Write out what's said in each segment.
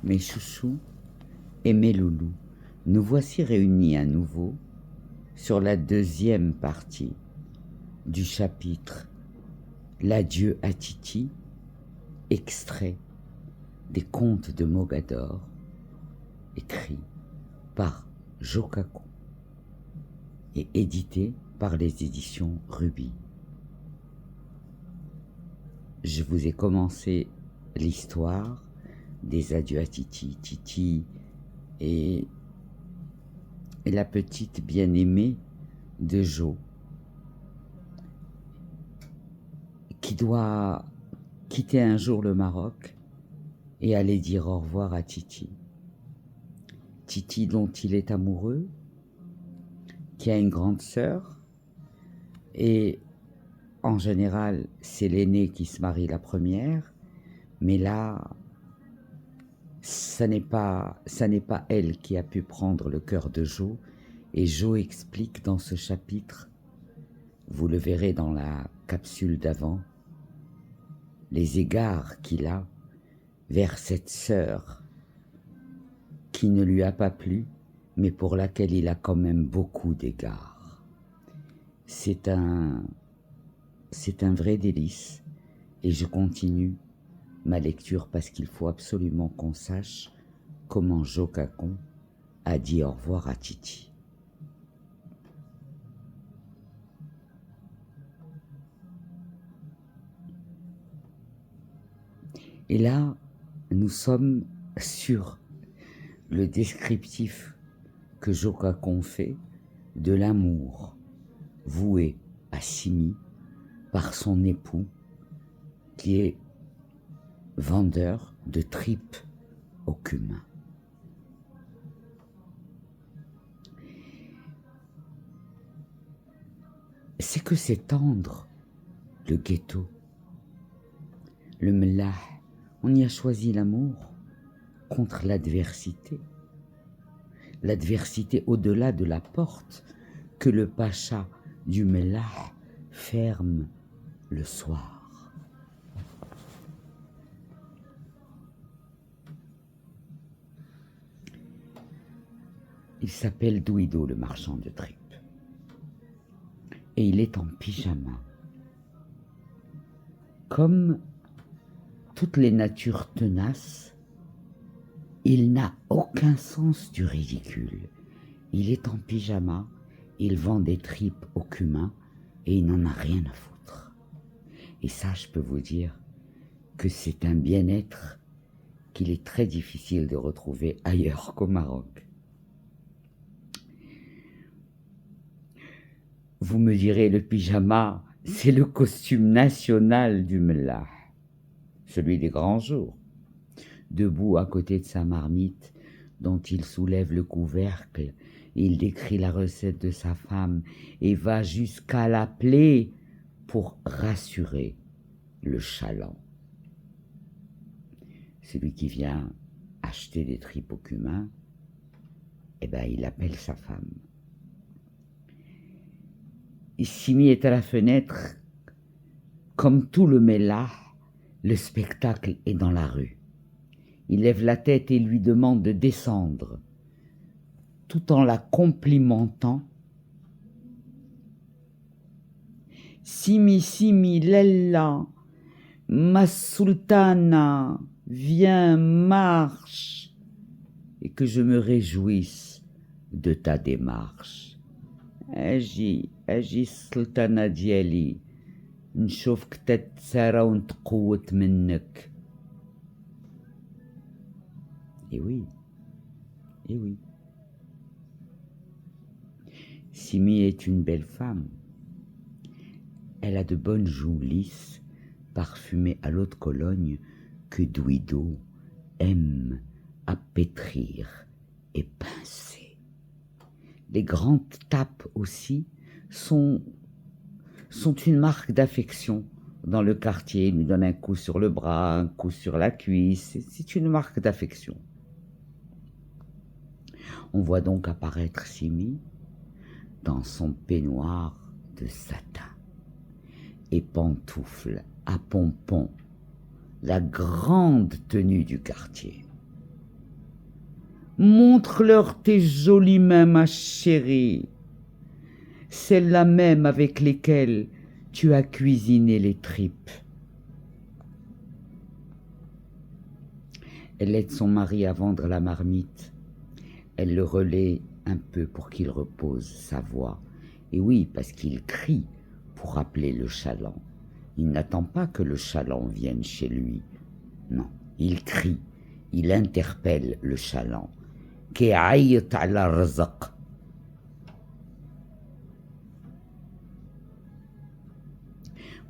mes chouchous et mes loulous, nous voici réunis à nouveau sur la deuxième partie du chapitre L'adieu à Titi, extrait des contes de Mogador, écrit par Jokaku et édité par les éditions Ruby. Je vous ai commencé l'histoire des adieux à Titi. Titi est la petite bien-aimée de Jo, qui doit quitter un jour le Maroc et aller dire au revoir à Titi. Titi dont il est amoureux, qui a une grande sœur, et en général c'est l'aînée qui se marie la première, mais là ça n'est pas elle qui a pu prendre le cœur de Jo, et Jo explique dans ce chapitre, vous le verrez dans la capsule d'avant, les égards qu'il a vers cette sœur qui ne lui a pas plu, mais pour laquelle il a quand même beaucoup d'égards. C'est un vrai délice, et je continue ma lecture parce qu'il faut absolument qu'on sache comment Jokaku a dit au revoir à Titi. Et là, nous sommes sur le descriptif que Jokaku fait de l'amour voué à Simi par son époux, qui est vendeur de tripes au cumin. C'est que c'est tendre, le ghetto, le mlah. On y a choisi l'amour contre l'adversité. L'adversité au-delà de la porte que le pacha du mlah ferme le soir. Il s'appelle Douido, le marchand de tripes. Et il est en pyjama. Comme toutes les natures tenaces, il n'a aucun sens du ridicule. Il est en pyjama, il vend des tripes au cumin et il n'en a rien à foutre. Et ça, je peux vous dire que c'est un bien-être qu'il est très difficile de retrouver ailleurs qu'au Maroc. Vous me direz, le pyjama, c'est le costume national du mlah, celui des grands jours. Debout à côté de sa marmite, dont il soulève le couvercle, il décrit la recette de sa femme et va jusqu'à l'appeler pour rassurer le chaland. Celui qui vient acheter des tripes au cumin, eh ben, il appelle sa femme. Simi est à la fenêtre, comme tout le mlah, le spectacle est dans la rue. Il lève la tête et lui demande de descendre, tout en la complimentant. Simi, Simi, Lella, ma sultana, viens, marche, et que je me réjouisse de ta démarche. Agis, sultana ديالي, نشوفك تتسارى ونتقوت منك. Et oui, et oui. Simi est une belle femme. Elle a de bonnes joues lisses, parfumées à l'eau de Cologne, que Douido aime à pétrir et pincer. Les grandes tapes aussi sont une marque d'affection dans le quartier. Il lui donne un coup sur le bras, un coup sur la cuisse. C'est une marque d'affection. On voit donc apparaître Simi dans son peignoir de satin et pantoufles à pompons, la grande tenue du quartier. Montre-leur tes jolies mains, ma chérie, celles-là même avec lesquelles tu as cuisiné les tripes. Elle aide son mari à vendre la marmite. Elle le relaie un peu pour qu'il repose sa voix. Et oui, parce qu'il crie pour appeler le chaland. Il n'attend pas que le chaland vienne chez lui. Non, il crie, il interpelle le chaland. Ki'ayt ala rzaq.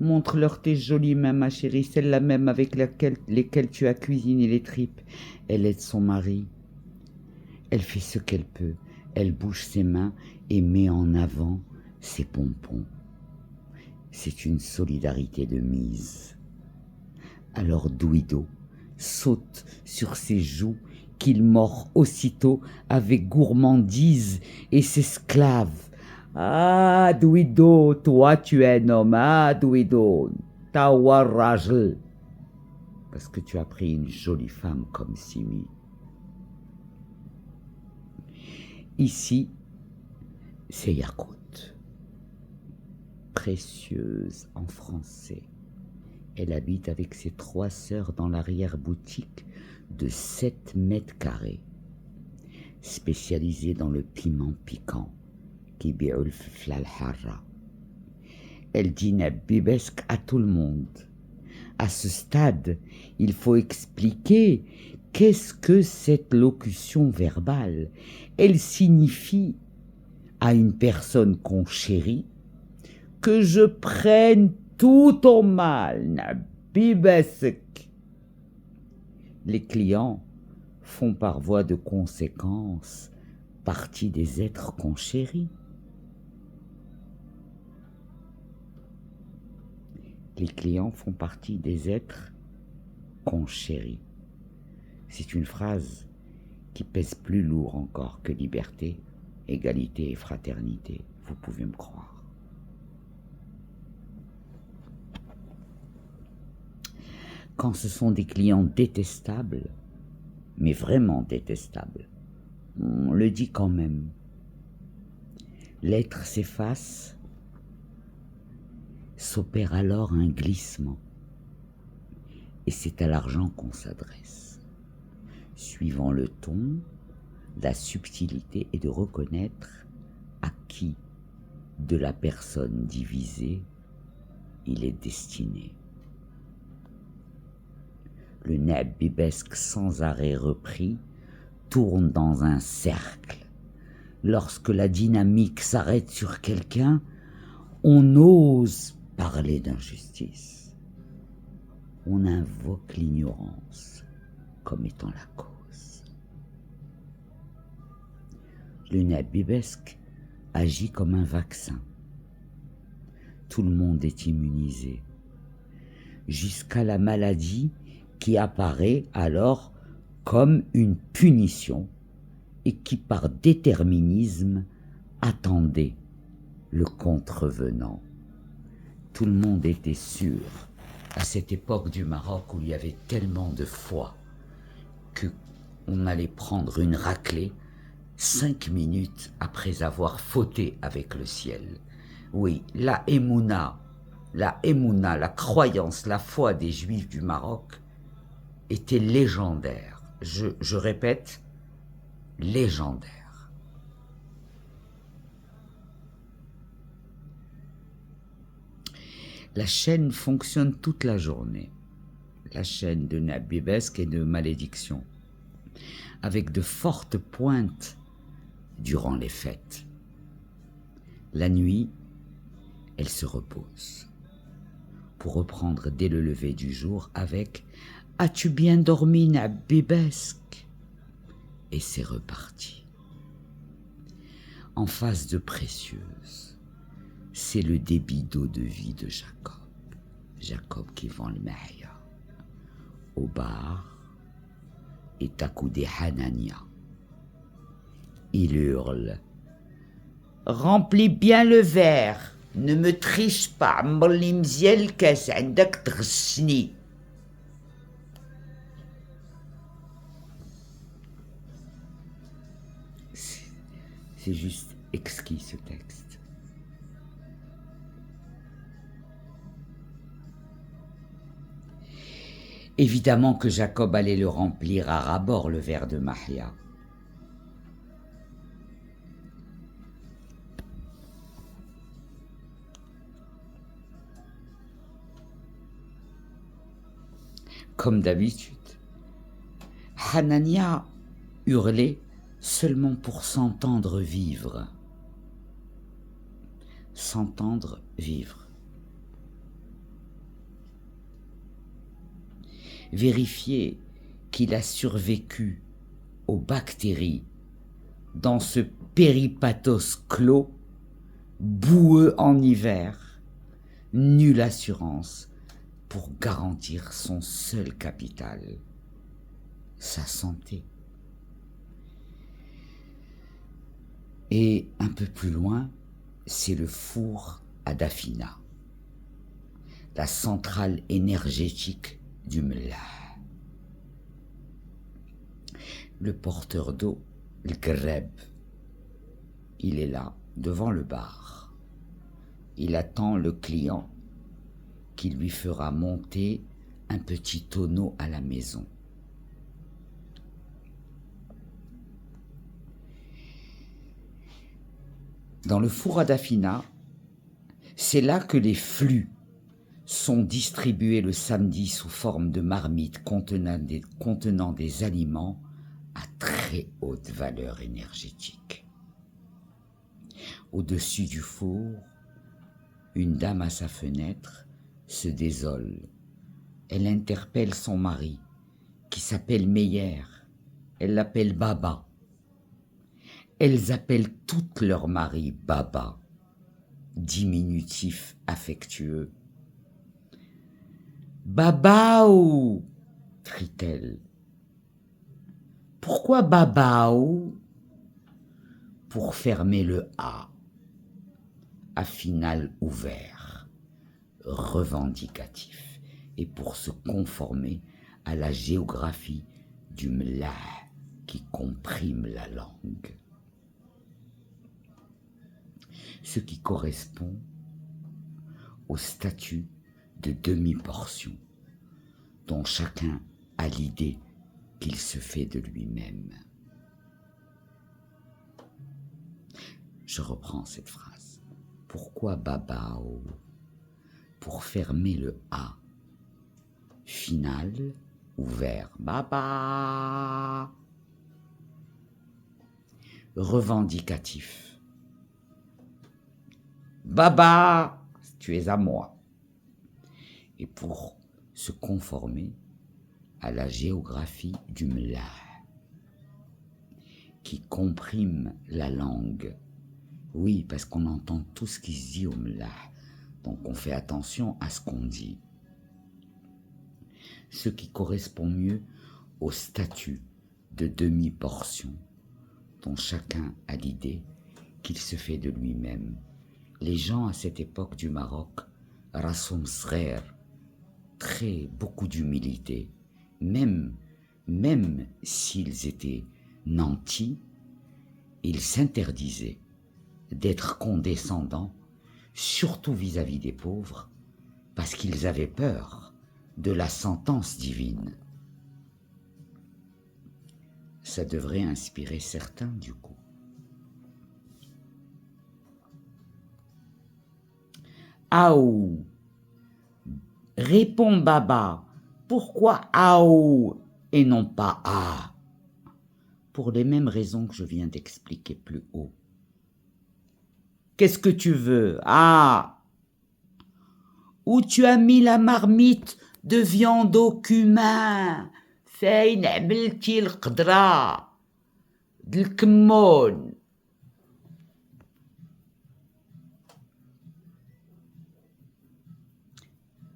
Montre-leur tes jolies mains, ma chérie, celle-là même avec lesquelles tu as cuisiné les tripes. Elle aide son mari. Elle fait ce qu'elle peut. Elle bouge ses mains et met en avant ses pompons. C'est une solidarité de mise. Alors Douido saute sur ses joues qu'il mord aussitôt avec gourmandise et s'esclave. Ah, Douido, toi tu es un homme, ah, Douido, tawarrajl. Parce que tu as pris une jolie femme comme Simi. Ici, c'est Yakout, précieuse en français. Elle habite avec ses 3 sœurs dans l'arrière-boutique de 7 mètres carrés, spécialisée dans le piment piquant, qui bi'ul flal harra. Elle dit nabibesque à tout le monde. À ce stade, il faut expliquer qu'est-ce que cette locution verbale. Elle signifie à une personne qu'on chérit que je prenne tout au mal, nabibesque. Les clients font par voie de conséquence partie des êtres qu'on chérit. Les clients font partie des êtres qu'on chérit. C'est une phrase qui pèse plus lourd encore que liberté, égalité et fraternité. Vous pouvez me croire. Quand ce sont des clients détestables, mais vraiment détestables, on le dit quand même. L'être s'efface, s'opère alors un glissement. Et c'est à l'argent qu'on s'adresse. Suivant le ton, la subtilité est de reconnaître à qui de la personne divisée il est destiné. Le nabibesque sans arrêt repris tourne dans un cercle. Lorsque la dynamique s'arrête sur quelqu'un, on ose parler d'injustice. On invoque l'ignorance comme étant la cause. Le nabibesque agit comme un vaccin. Tout le monde est immunisé, jusqu'à la maladie qui apparaît alors comme une punition et qui par déterminisme attendait le contrevenant. Tout le monde était sûr, à cette époque du Maroc où il y avait tellement de foi, qu'on allait prendre une raclée 5 minutes après avoir fauté avec le ciel. Oui, la émouna, la croyance, la foi des Juifs du Maroc était légendaire. Je répète, légendaire. La chaîne fonctionne toute la journée, la chaîne de nabibesque et de malédiction, avec de fortes pointes durant les fêtes. La nuit, elle se repose, pour reprendre dès le lever du jour avec « As-tu bien dormi, nabibesque ?» Et c'est reparti. En face de Précieuse, c'est le débit d'eau de vie de Jacob. Jacob qui vend le mahia. Au bar est accoudé Hanania. Il hurle « Remplis bien le verre, ne me triche pas, m'alli mzial l'kas عندك تغشني. » C'est juste exquis ce texte. Évidemment que Jacob allait le remplir à ras-bord, le verre de Mahia. Comme d'habitude, Hanania hurlait seulement pour s'entendre vivre. S'entendre vivre. Vérifier qu'il a survécu aux bactéries dans ce péripathos clos, boueux en hiver, nulle assurance pour garantir son seul capital, sa santé. Et un peu plus loin, c'est le four à Dafina, la centrale énergétique du Mlah. Le porteur d'eau, le Greb, il est là, devant le bar. Il attend le client qui lui fera monter un petit tonneau à la maison. Dans le four à Dafina, c'est là que les flux sont distribués le samedi sous forme de marmites contenant des aliments à très haute valeur énergétique. Au-dessus du four, une dame à sa fenêtre se désole. Elle interpelle son mari, qui s'appelle Meyer. Elle l'appelle Baba. Elles appellent toutes leurs maris Baba, diminutif affectueux. Babaou, crie-t-elle. Pourquoi Babaou? Pour fermer le A final ouvert, revendicatif, et pour se conformer à la géographie du Mlah qui comprime la langue. Ce qui correspond au statut de demi-portion dont chacun a l'idée qu'il se fait de lui-même. Je reprends cette phrase. Pourquoi Babao? Pour fermer le A final ouvert. Baba. Revendicatif. Baba, tu es à moi. Et pour se conformer à la géographie du Mlah, qui comprime la langue. Oui, parce qu'on entend tout ce qui se dit au Mlah, donc on fait attention à ce qu'on dit. Ce qui correspond mieux au statut de demi-portion, dont chacun a l'idée qu'il se fait de lui-même. Les gens à cette époque du Maroc, Rassoum Srer, beaucoup d'humilité, même s'ils étaient nantis, ils s'interdisaient d'être condescendants, surtout vis-à-vis des pauvres, parce qu'ils avaient peur de la sentence divine. Ça devrait inspirer certains du coup. Aou, réponds Baba, pourquoi Aou et non pas A? Pour les mêmes raisons que je viens d'expliquer plus haut. Qu'est-ce que tu veux? Ah! Où tu as mis la marmite de viande au cumin? فين عملتي القدرة د الكمون؟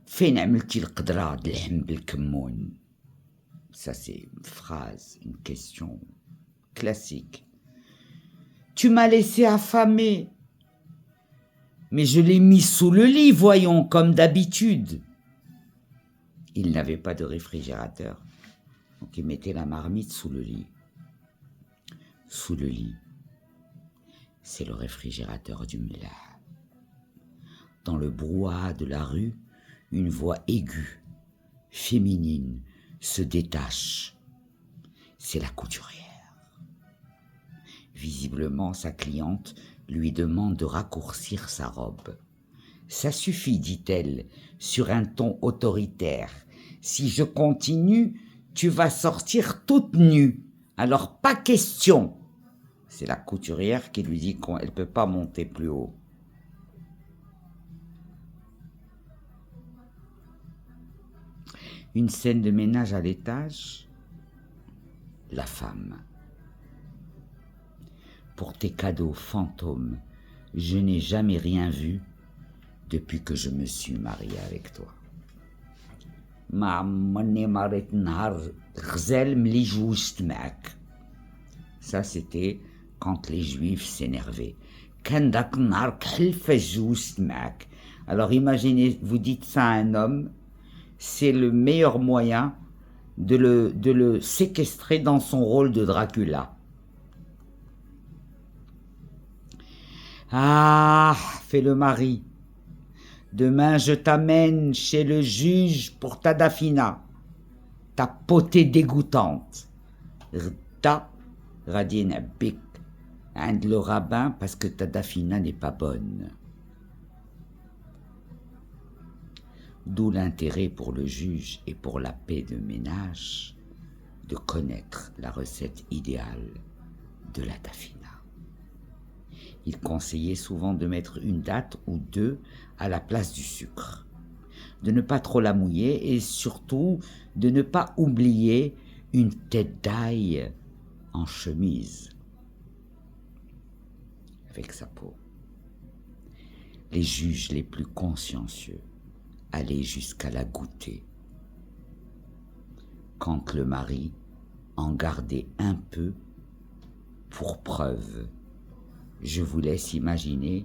فين عملتي القدرة د اللحم بالكمون؟ Ça c'est une phrase, une question classique. Tu m'as laissé affamé. Mais je l'ai mis sous le lit, voyons, comme d'habitude. Il n'avait pas de réfrigérateur, donc il mettait la marmite sous le lit. Sous le lit. c'est le réfrigérateur du Mla. Dans le brouhaha de la rue, une voix aiguë, féminine, se détache. C'est la couturière. Visiblement, sa cliente lui demande de raccourcir sa robe. « Ça suffit, dit-elle, sur un ton autoritaire. Si je continue, tu vas sortir toute nue. Alors pas question. » C'est la couturière qui lui dit qu'elle ne peut pas monter plus haut. Une scène de ménage à l'étage. La femme. Pour tes cadeaux fantômes, je n'ai jamais rien vu depuis que je me suis mariée avec toi. Ça, c'était quand les Juifs s'énervaient. Alors imaginez, vous dites ça à un homme, c'est le meilleur moyen de le séquestrer dans son rôle de Dracula. Ah, fait le mari, demain je t'amène chez le juge pour ta dafina, ta potée dégoûtante. Rta radien bik, le rabbin parce que ta dafina n'est pas bonne. D'où l'intérêt pour le juge et pour la paix de ménage de connaître la recette idéale de la dafina. Il conseillait souvent de mettre une date ou deux à la place du sucre, de ne pas trop la mouiller et surtout de ne pas oublier une tête d'ail en chemise avec sa peau. Les juges les plus consciencieux allaient jusqu'à la goûter. Quand le mari en gardait un peu pour preuve. Je vous laisse imaginer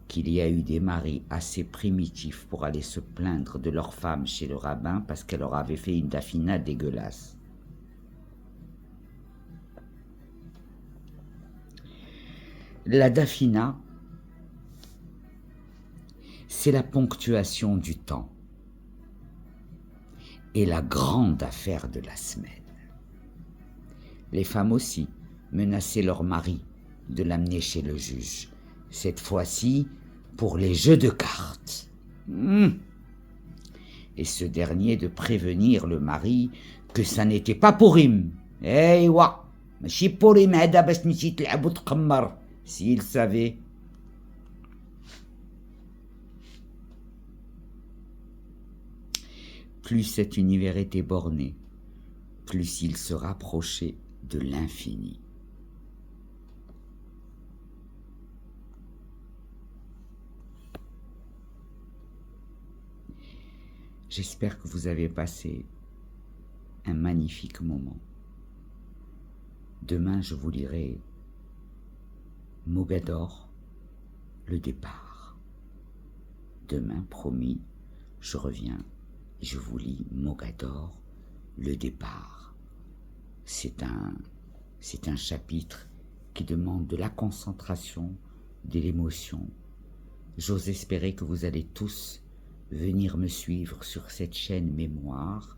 qu'il y a eu des maris assez primitifs pour aller se plaindre de leur femme chez le rabbin parce qu'elle leur avait fait une dafina dégueulasse. La dafina, c'est la ponctuation du temps et la grande affaire de la semaine. Les femmes aussi menaçaient leur mari de l'amener chez le juge, cette fois-ci pour les jeux de cartes. Et ce dernier de prévenir le mari que ça n'était pas Pourim. Eywa, machi Pourim hada bash tmshi tlabu tqammar. S'il savait. Plus cet univers était borné, plus il se rapprochait de l'infini. J'espère que vous avez passé un magnifique moment. Demain, je vous lirai Mogador, le départ. Demain, promis, je reviens et je vous lis Mogador, le départ. C'est un chapitre qui demande de la concentration, de l'émotion. J'ose espérer que vous allez tous venir me suivre sur cette chaîne Mémoire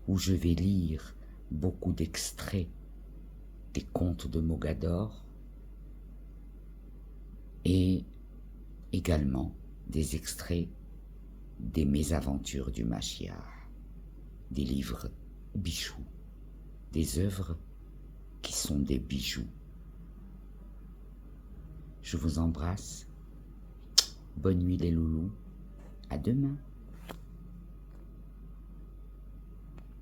où je vais lire beaucoup d'extraits des contes de Mogador et également des extraits des mésaventures du Mashiach, des livres bijoux, des œuvres qui sont des bijoux. Je vous embrasse. Bonne nuit les loulous. À demain.